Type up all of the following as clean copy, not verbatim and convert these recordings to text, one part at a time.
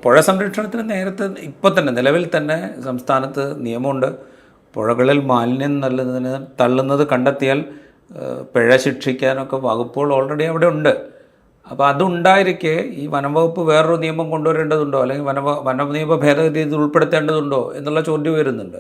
പുഴ സംരക്ഷണത്തിന് നേരത്തെ ഇപ്പോൾ തന്നെ നിലവിൽ തന്നെ സംസ്ഥാനത്ത് നിയമമുണ്ട്. പുഴകളിൽ മാലിന്യം തള്ളുന്നത് കണ്ടെത്തിയാൽ പിഴ ശിക്ഷിക്കാനൊക്കെ വകുപ്പുകൾ ഓൾറെഡി അവിടെ ഉണ്ട്. അപ്പോൾ അതുണ്ടായിരിക്കെ ഈ വനംവകുപ്പ് വേറൊരു നിയമം കൊണ്ടുവരേണ്ടതുണ്ടോ, അല്ലെങ്കിൽ വനനിയമ ഭേദഗതി ഇത് ഉൾപ്പെടുത്തേണ്ടതുണ്ടോ എന്നുള്ള ചോദ്യം വരുന്നുണ്ട്.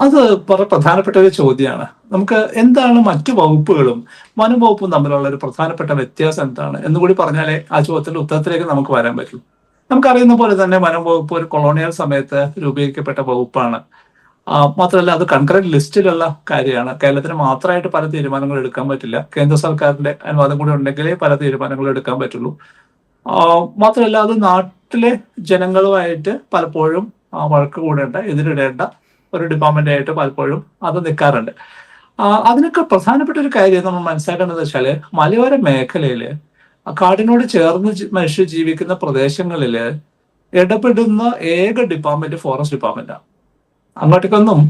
അത് വളരെ പ്രധാനപ്പെട്ട ഒരു ചോദ്യമാണ്. നമുക്ക് എന്താണ് മറ്റു വകുപ്പുകളും വനം വകുപ്പും തമ്മിലുള്ള ഒരു പ്രധാനപ്പെട്ട വ്യത്യാസം എന്താണ് എന്നുകൂടി പറഞ്ഞാലേ ആ ചോദ്യത്തിന്റെ ഉത്തരത്തിലേക്ക് നമുക്ക് വരാൻ പറ്റും. നമുക്കറിയുന്ന പോലെ തന്നെ വനം വകുപ്പ് ഒരു കൊളോണിയൽ സമയത്ത് രൂപീകരിക്കപ്പെട്ട വകുപ്പാണ്. മാത്രമല്ല അത് കൺകറന്റ് ലിസ്റ്റിലുള്ള കാര്യമാണ്. കേരളത്തിന് മാത്രമായിട്ട് പല തീരുമാനങ്ങൾ എടുക്കാൻ പറ്റില്ല. കേന്ദ്ര സർക്കാരിന്റെ അനുവാദം കൂടി ഉണ്ടെങ്കിലേ പല തീരുമാനങ്ങൾ എടുക്കാൻ പറ്റുള്ളൂ. മാത്രമല്ല അത് നാട്ടിലെ ജനങ്ങളുമായിട്ട് പലപ്പോഴും വഴക്ക് കൂടേണ്ട, എതിരിടേണ്ട ഒരു ഡിപ്പാർട്ട്മെന്റ് ആയിട്ട് പലപ്പോഴും അത് നിൽക്കാറുണ്ട്. അതിനൊക്കെ പ്രധാനപ്പെട്ട ഒരു കാര്യം നമ്മൾ മനസ്സിലാക്കേണ്ടത് വെച്ചാല് മലയോര മേഖലയില് കാടിനോട് ചേർന്ന് മനുഷ്യർ ജീവിക്കുന്ന പ്രദേശങ്ങളില് ഇടപെടുന്ന ഏക ഡിപ്പാർട്ട്മെന്റ് ഫോറസ്റ്റ് ഡിപ്പാർട്ട്മെന്റാണ്. അങ്ങോട്ടേക്കൊന്നും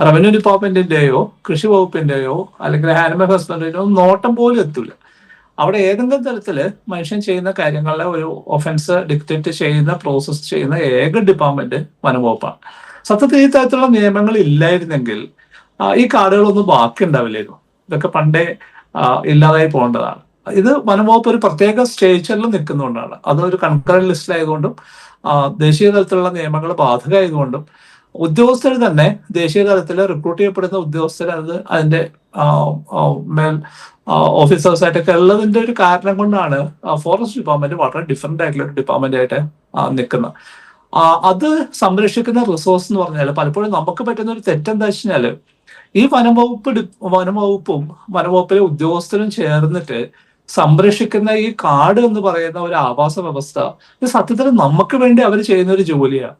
റവന്യൂ ഡിപ്പാർട്ട്മെന്റിന്റെയോ കൃഷി വകുപ്പിന്റെയോ അല്ലെങ്കിൽ ആനിമൽ ഹസ്ബൻഡറിന്റെയോ നോട്ടം പോലും എത്തൂല. അവിടെ ഏതെങ്കിലും തരത്തില് മനുഷ്യൻ ചെയ്യുന്ന കാര്യങ്ങളെ ഒരു ഒഫൻസ് ഡിക്റ്റേറ്റ് ചെയ്യുന്ന, പ്രോസസ് ചെയ്യുന്ന ഏക ഡിപ്പാർട്ട്മെന്റ് വനംവകുപ്പാണ്. സത്യത്തിൽ ഈ തരത്തിലുള്ള നിയമങ്ങൾ ഇല്ലായിരുന്നെങ്കിൽ ഈ കാടുകളൊന്നും ബാക്കി ഉണ്ടാവില്ലായിരുന്നു. ഇതൊക്കെ പണ്ടേ ഇല്ലാതായി പോകേണ്ടതാണ്. ഇത് വനംവകുപ്പ് ഒരു പ്രത്യേക സ്റ്റേച്ചറിൽ നിൽക്കുന്നതുകൊണ്ടാണ്. അതൊരു കൺകറന്റ് ലിസ്റ്റിലായതുകൊണ്ടും ദേശീയ തലത്തിലുള്ള നിയമങ്ങൾ ബാധകമായതുകൊണ്ടും ഉദ്യോഗസ്ഥർ തന്നെ ദേശീയ തലത്തിൽ റിക്രൂട്ട് ചെയ്യപ്പെടുന്ന ഉദ്യോഗസ്ഥർ അതിന്റെ മേൽ ഓഫീസേഴ്സായിട്ടൊക്കെ ഉള്ളതിന്റെ ഒരു കാരണം കൊണ്ടാണ് ഫോറസ്റ്റ് ഡിപ്പാർട്ട്മെന്റ് വളരെ ഡിഫറെന്റ് ആയിട്ടുള്ള ഒരു ഡിപ്പാർട്ട്മെന്റ് ആയിട്ട് നിൽക്കുന്നത്. അത് സംരക്ഷിക്കുന്ന റിസോഴ്സ് എന്ന് പറഞ്ഞാൽ പലപ്പോഴും നമുക്ക് പറ്റുന്ന ഒരു തെറ്റെന്താ വെച്ചാല് ഈ വനംവകുപ്പും വനംവകുപ്പിലെ ഉദ്യോഗസ്ഥരും ചേർന്നിട്ട് സംരക്ഷിക്കുന്ന ഈ കാട് എന്ന് പറയുന്ന ഒരു ആവാസ വ്യവസ്ഥ ഇത് സത്യത്തിൽ നമുക്ക് വേണ്ടി അവർ ചെയ്യുന്ന ഒരു ജോലിയാണ്.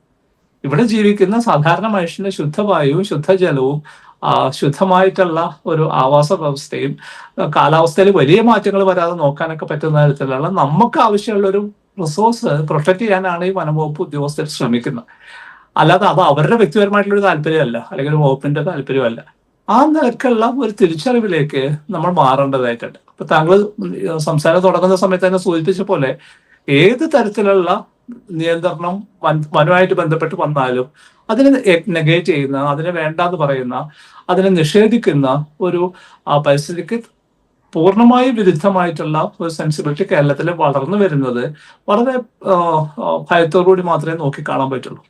ഇവിടെ ജീവിക്കുന്ന സാധാരണ മനുഷ്യന്റെ ശുദ്ധവായുവും ശുദ്ധജലവും ശുദ്ധമായിട്ടുള്ള ഒരു ആവാസ വ്യവസ്ഥയും കാലാവസ്ഥയിൽ വലിയ മാറ്റങ്ങൾ വരാതെ നോക്കാനൊക്കെ പറ്റുന്ന തരത്തിലുള്ള നമുക്ക് ആവശ്യമുള്ള ഒരു റിസോഴ്സ് പ്രൊട്ടക്ട് ചെയ്യാനാണ് ഈ വനംവകുപ്പ് ഉദ്യോഗസ്ഥർ ശ്രമിക്കുന്നത്. അല്ലാതെ അത് അവരുടെ വ്യക്തിപരമായിട്ടുള്ള ഒരു താല്പര്യമല്ല, അല്ലെങ്കിൽ ഒരു വകുപ്പിന്റെ താല്പര്യമല്ല. ആ നിലക്കുള്ള ഒരു തിരിച്ചറിവിലേക്ക് നമ്മൾ മാറേണ്ടതായിട്ടുണ്ട്. ഇപ്പൊ താങ്കൾ സംസാരം തുടങ്ങുന്ന സമയത്ത് തന്നെ സൂചിപ്പിച്ച പോലെ ഏത് തരത്തിലുള്ള നിയന്ത്രണം വനവുമായിട്ട് ബന്ധപ്പെട്ട് വന്നാലും അതിനെ നെഗേറ്റ് ചെയ്യുന്ന, അതിനെ വേണ്ടാന്ന് പറയുന്ന, അതിനെ നിഷേധിക്കുന്ന ഒരു പരിസ്ഥിതിക്ക് പൂർണ്ണമായി വിരുദ്ധമായിട്ടുള്ള ഒരു സെൻസിബിലിറ്റി കേരളത്തിൽ വളർന്നു വരുന്നത് വളരെ ഭയത്തോടുകൂടി മാത്രമേ നോക്കി കാണാൻ പറ്റുള്ളൂ.